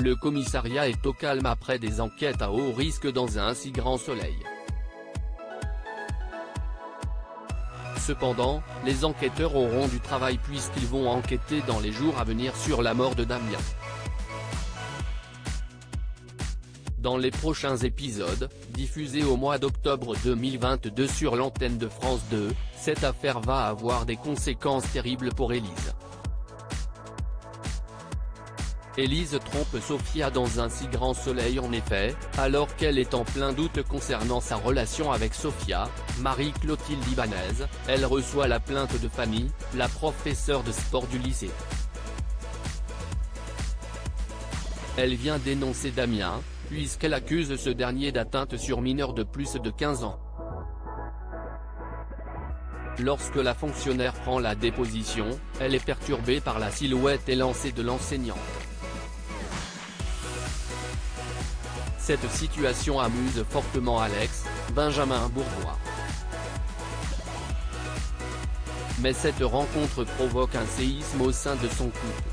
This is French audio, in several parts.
le commissariat est au calme après des enquêtes à haut risque dans un si grand soleil. Cependant, les enquêteurs auront du travail puisqu'ils vont enquêter dans les jours à venir sur la mort de Damien. Dans les prochains épisodes, diffusés au mois d'octobre 2022 sur l'antenne de France 2, cette affaire va avoir des conséquences terribles pour Élise. Élise trompe Sophia dans un si grand soleil en effet, alors qu'elle est en plein doute concernant sa relation avec Sophia, Marie-Clotilde Ibanez, elle reçoit la plainte de Fanny, la professeure de sport du lycée. Elle vient dénoncer Damien, puisqu'elle accuse ce dernier d'atteinte sur mineur de plus de 15 ans. Lorsque la fonctionnaire prend la déposition, elle est perturbée par la silhouette élancée de l'enseignante. Cette situation amuse fortement Alex, Benjamin Bourgois. Mais cette rencontre provoque un séisme au sein de son couple.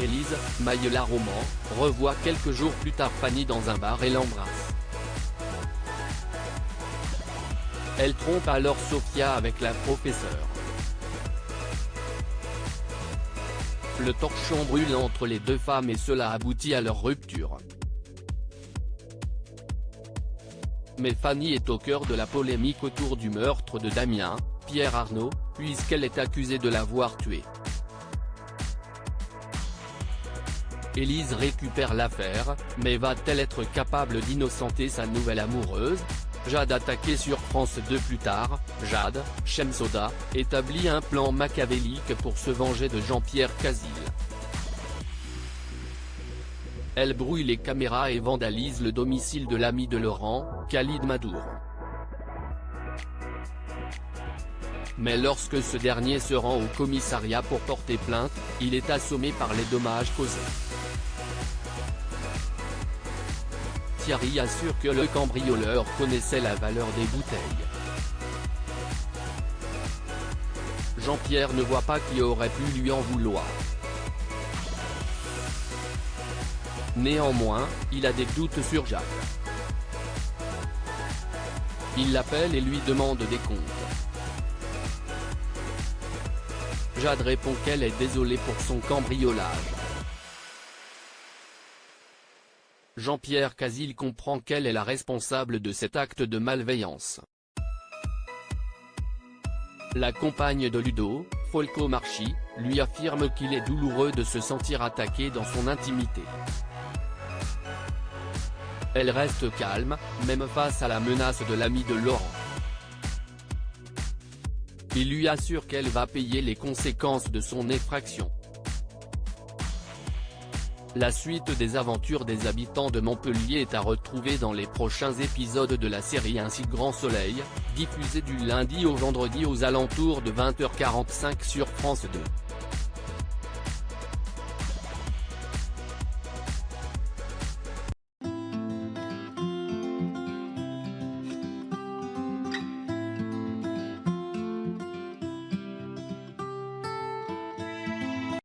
Élise, Maïla Roman, revoit quelques jours plus tard Fanny dans un bar et l'embrasse. Elle trompe alors Sophia avec la professeure. Le torchon brûle entre les deux femmes et cela aboutit à leur rupture. Mais Fanny est au cœur de la polémique autour du meurtre de Damien, Pierre Arnaud, puisqu'elle est accusée de l'avoir tué. Élise récupère l'affaire, mais va-t-elle être capable d'innocenter sa nouvelle amoureuse? Jade attaquée sur France 2 plus tard, Jade, Shemsoda, établit un plan machiavélique pour se venger de Jean-Pierre Cazil. Elle brouille les caméras et vandalise le domicile de l'ami de Laurent, Khalid Madour. Mais lorsque ce dernier se rend au commissariat pour porter plainte, il est assommé par les dommages causés. Thierry assure que le cambrioleur connaissait la valeur des bouteilles. Jean-Pierre ne voit pas qui aurait pu lui en vouloir. Néanmoins, il a des doutes sur Jade. Il l'appelle et lui demande des comptes. Jade répond qu'elle est désolée pour son cambriolage. Jean-Pierre Cazil comprend qu'elle est la responsable de cet acte de malveillance. La compagne de Ludo, Folco Marchi, lui affirme qu'il est douloureux de se sentir attaqué dans son intimité. Elle reste calme, même face à la menace de l'ami de Laurent. Il lui assure qu'elle va payer les conséquences de son effraction. La suite des aventures des habitants de Montpellier est à retrouver dans les prochains épisodes de la série Un si grand soleil, diffusée du lundi au vendredi aux alentours de 20h45 sur France 2.